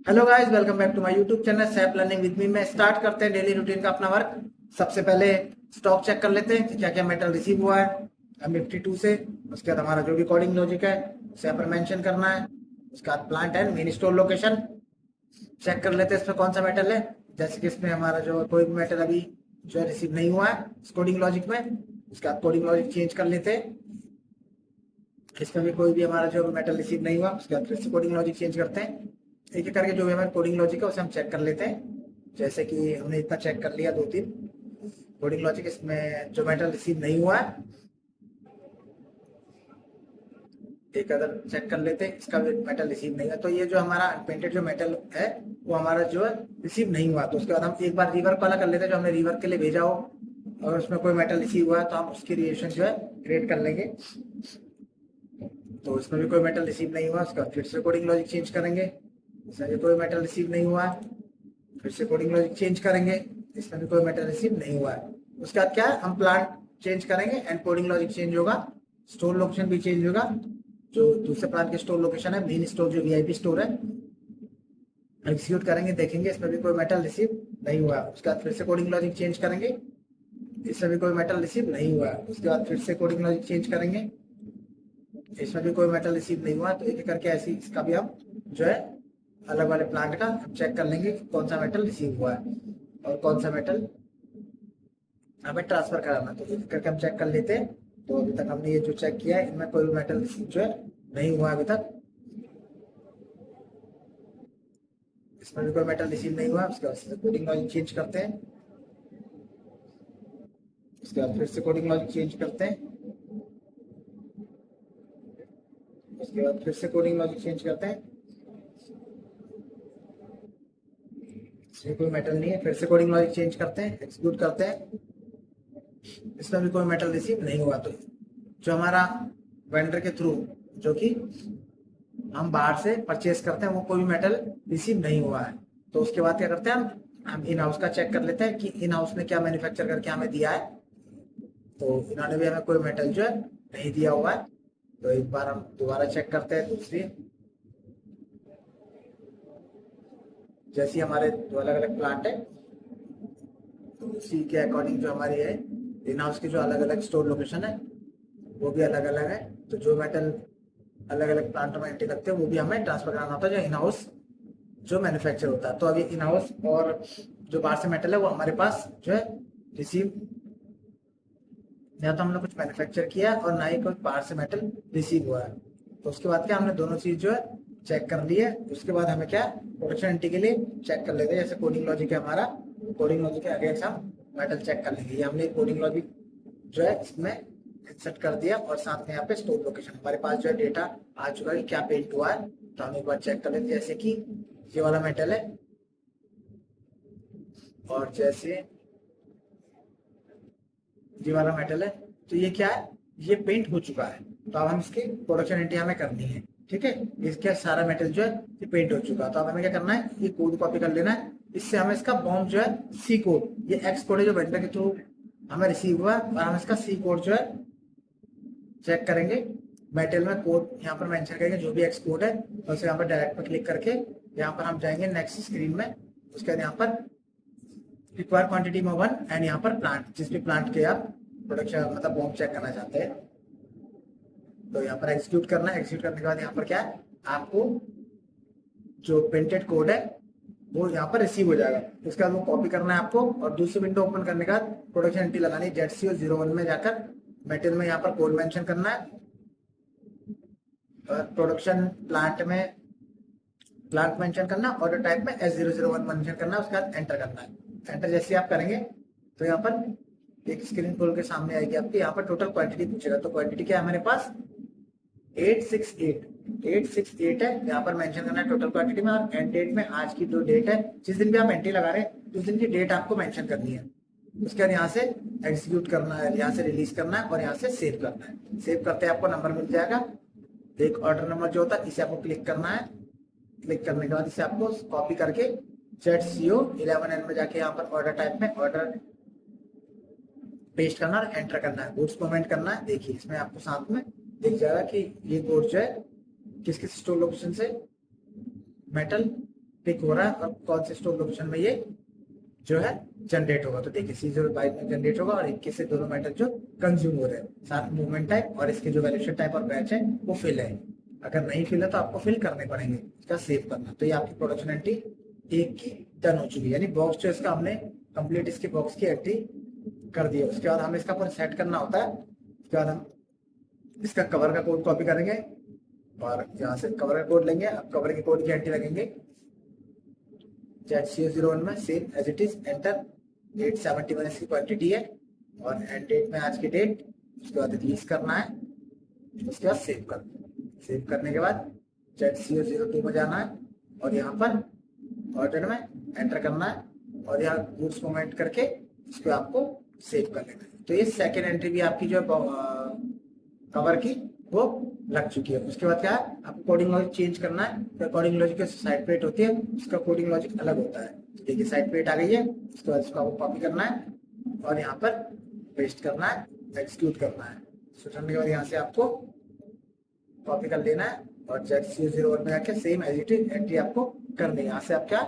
Hello guys, welcome back to my YouTube channel सैप learning with me. में start करते हैं डेली रूटीन का अपना वर्क। सबसे पहले स्टॉक चेक कर लेते हैं कि क्या क्या मेटल रिसीव हुआ है M52 से। उसके बाद हमारा जो भी कोडिंग लॉजिक है उसे यहाँ पर मेंशन करना है। उसके बाद plant and main store location check कर लेते हैं इसमें कौन सा मेटल है। जैसे कि इसमें हमारा जो कोई भी मेटल अभी जो है रिसीव नहीं हुआ है इस कोडिंग लॉजिक में। उसके बाद कोडिंग लॉजिक चेंज कर लेते हैं। इसमें भी कोई भी हमारा जो मेटल रिसीव नहीं हुआ उसके बाद फिर से कोडिंग लॉजिक चेंज करते हैं। एक एक करके जो भी हमारा कोडिंग लॉजिक है उसे हम चेक कर लेते हैं। जैसे कि हमने इतना चेक कर लिया, दो तीन कोडिंग लॉजिक इसमें जो मेटल रिसीव नहीं हुआ है एक अदर चेक कर लेते हैं, इसका भी मेटल रिसीव नहीं है। तो ये जो हमारा अनपेंटेड जो मेटल है वो हमारा जो है रिसीव नहीं हुआ। तो उसके बाद हम एक बार रिवर्क वाला कर लेते हैं, जो हमने रिवर्क के लिए भेजा हो और उसमें कोई मेटल रिसीव हुआ है तो हम उसकी रिएक्शन जो है क्रिएट कर लेंगे। तो इसमें भी कोई मेटल रिसीव नहीं हुआ, उसका फिर से कोडिंग लॉजिक चेंज करेंगे। इसमें भी कोई मेटल रिसीव नहीं हुआ है, फिर से कोडिंग लॉजिक चेंज करेंगे। इसमें भी कोई मेटल रिसीव नहीं हुआ है। उसके बाद क्या है, हम प्लांट चेंज करेंगे एंड कोडिंग लॉजिक चेंज होगा। स्टोर लोकेशन भी चेंज होगा। जो दूसरे प्लांट के स्टोर लोकेशन है, मेन स्टोर जो वीआईपी स्टोर है, एग्जीक्यूट करेंगे, देखेंगे इसमें भी कोई मेटल रिसीव नहीं हुआ। उसके बाद फिर से कोडिंग लॉजिक चेंज करेंगे, इसमें भी कोई मेटल रिसीव नहीं हुआ। उसके बाद फिर से कोडिंग लॉजिक चेंज करेंगे, इसमें भी कोई मेटल रिसीव नहीं हुआ। तो एक एक करके ऐसे इसका भी हम जो है अलग वाले प्लांट का चेक कर लेंगे कि कौन सा मेटल रिसीव हुआ है और कौन सा मेटल हमें ट्रांसफर कराना। तो एक करके हम चेक कर लेते हैं। तो अभी तक हमने ये जो चेक किया है इनमें कोई भी मेटल रिसीव जो है नहीं हुआ अभी तक। इसमें भी कोई मेटल रिसीव नहीं हुआ। उसके बाद कोडिंग लॉजिक चेंज करते हैं, उसके बाद फिर से कोडिंग लॉजिक चेंज करते हैं, उसके बाद फिर से कोडिंग लॉजिक चेंज करते हैं। इसमें कोई मेटल नहीं है, फिर से कोडिंग लॉजिक चेंज करते हैं, एक्सिक्यूट करते हैं। इसमें भी कोई मेटल रिसीव नहीं हुआ। तो जो हमारा वेंडर के थ्रू जो कि हम बाहर से परचेस करते हैं वो कोई भी मेटल रिसीव नहीं हुआ है। तो उसके बाद क्या करते हैं, हम इन हाउस का चेक कर लेते हैं कि इन हाउस ने क्या मैन्युफैक्चर करके हमें दिया है। तो इन्होंने भी हमें कोई मेटल जो है नहीं दिया हुआ है। तो एक बार हम दोबारा चेक करते हैं दूसरी। जैसे हमारे दो अलग अलग प्लांट है तो उसी के अकॉर्डिंग जो हमारी है इन हाउस की जो अलग अलग स्टोर लोकेशन है वो भी अलग अलग है। तो जो मेटल अलग अलग प्लांटों में एंट्री करते हैं वो भी हमें ट्रांसफर कराना होता है जो इन हाउस जो मैन्युफैक्चर होता है। तो अभी इन हाउस और जो बाहर से मेटल है वो हमारे पास जो है रिसीव, या तो हमने कुछ मैन्युफैक्चर किया है और ना ही कुछ बाहर से मेटल रिसीव हुआ है। तो उसके बाद क्या हमने दोनों चीज जो है चेक कर ली है। उसके बाद हमें क्या प्रोडक्शन एंट्री के लिए चेक कर लेते हैं। जैसे कोडिंग लॉजिक है हमारा, कोडिंग लॉजिक के आगे हम मेटल चेक कर लेंगे। ये हमने कोडिंग लॉजिक जो है इसमें इंसर्ट कर दिया और साथ में यहाँ पे स्टोर लोकेशन हमारे पास जो है डेटा आ चुका है कि क्या पेंट हुआ है। तो हम एक बार चेक कर लेते हैं। जैसे कि ये वाला मेटल है और जैसे ये वाला मेटल है, तो ये क्या है, ये पेंट हो चुका है। तो अब हम इसकी प्रोडक्शन एंट्री हमें करनी है। ठीक है, इसके सारा मेटल जो है ये पेंट हो चुका है। तो अब हमें क्या करना है, ये कोड कॉपी कर लेना है। इससे हमें इसका बॉम्ब जो है सी कोड, ये एक्स कोड है जो वेंडर के थ्रू हमें रिसीव हुआ है, और हम इसका सी कोड जो है चेक करेंगे। मेटल में कोड यहाँ पर मेंशन करेंगे जो भी एक्स कोड है, और उसे यहाँ पर डायरेक्ट पर क्लिक करके यहाँ पर हम जाएंगे नेक्स्ट स्क्रीन में। उसके बाद यहाँ पर रिक्वायर क्वांटिटी में 1 एंड यहाँ पर प्लांट, जिस भी प्लांट के आप प्रोडक्शन मतलब बॉम्ब चेक करना चाहते हैं तो यहाँ पर एग्जीक्यूट करना है। एग्जीक्यूट करने के बाद यहाँ पर क्या है, आपको जो प्रिंटेड कोड है वो यहाँ पर रिसीव हो जाएगा। उसके बाद वो कॉपी करना है आपको, और दूसरी विंडो ओपन करने के बाद प्रोडक्शन एंट्री लगानी है। ZCO01 में जाकर मेटल में यहाँ पर कोड मेंशन करना है, और प्रोडक्शन प्लांट में प्लांट मेंशन करना, ऑर्डर टाइप में S001 मेंशन करना है। उसके बाद एंटर करना है। एंटर जैसे आप करेंगे तो यहाँ पर एक स्क्रीन खोल के सामने आएगी आपकी। यहाँ पर टोटल क्वांटिटी पूछेगा। तो क्वांटिटी क्या है हमारे पास 868 है। यहाँ पर मेंशन करना है टोटल क्वांटिटी में, और एंड डेट में आज की जो डेट है, जिस दिन भी आप एंट्री लगा रहे हैं उस दिन की डेट आपको मेंशन करनी है। उसके बाद यहाँ से एग्जीक्यूट करना है, यहाँ से रिलीज करना है और यहाँ से सेव करना है। सेव करते आपको नंबर मिल जाएगा, एक ऑर्डर नंबर जो होता है इसे आपको क्लिक करना है। क्लिक करने के बाद इसे आपको कॉपी करके ZCO11N में जाके यहाँ पर ऑर्डर टाइप में ऑर्डर पेस्ट करना और एंटर करना है। गुड्स कमेंट करना है। देखिए इसमें आपको साथ में दिख जाएगा कि ये गुड्स जो है किस किस स्टोर लोकेशन से मेटल पिक हो रहा है और कौन से स्टोर लोकेशन में ये जो है जनरेट होगा। तो देखिए C0 में जनरेट होगा और 21 से दोनों मेटल जो कंज्यूम हो रहे हैं, साथ मूवमेंट टाइप और इसके जो वैल्यूएशन टाइप और बैच है वो फिल है। अगर नहीं फिल है तो आपको फिल करने पड़ेंगे, इसका सेव करना। तो ये आपकी प्रोडक्शन एंट्री एक की डन हो चुकी है, यानी बॉक्स जो इसका हमने कंप्लीट इसकी बॉक्स की एंट्री कर दी है। उसके बाद हमें इसका पूरा सेट करना होता है। उसके बाद हम इसका कवर का कोड कॉपी करेंगे और यहाँ से कवर का कोड लेंगे। अब कवर के कोड की एंट्री लगेंगे ZCO01 में same as it is enter. 871 इसकी क्वांटिटी है और एंड डेट में आज की डेट। उसके बाद रिलीज करना है, उसके बाद सेव करना है। सेव करने के बाद ZCO02 में जाना है और यहाँ पर ऑर्डर में एंटर करना है और यहाँ गुड्स मूवमेंट करके इसको आपको सेव कर लेना है। तो ये सेकेंड एंट्री भी आपकी जो कवर की वो लग चुकी है। उसके बाद क्या है, आपको कोडिंग लॉजिक चेंज करना है। तो कोडिंग लॉजिक की साइड प्लेट होती है, उसका कोडिंग लॉजिक अलग होता है। तो देखिए साइड प्लेट आ गई है। उसके बाद इसको आपको कॉपी करना है और यहाँ पर पेस्ट करना है, एक्सिक्यूट करना है। करने के बाद यहाँ से आपको कॉपी कर लेना है और ZCO01 में जाके same as it is entry आपको करनी है। यहाँ से आप क्या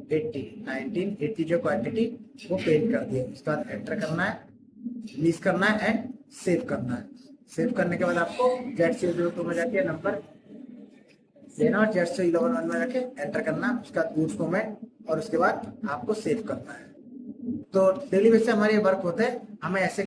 1980 जो क्वांटिटी वो पेंट कर दी है। उसके बाद एंटर करना है, रिलीज करना है एंड सेव करना है। सेव करने के बाद आपको ZCO02 में जाके नंबर लेना और ZCO11 में जाके एंटर करना, उसका गुड्स मूवमेंट और उसके बाद आपको सेव करना है। तो डेली बेस से हमारे वर्क होते हैं, हमें ऐसे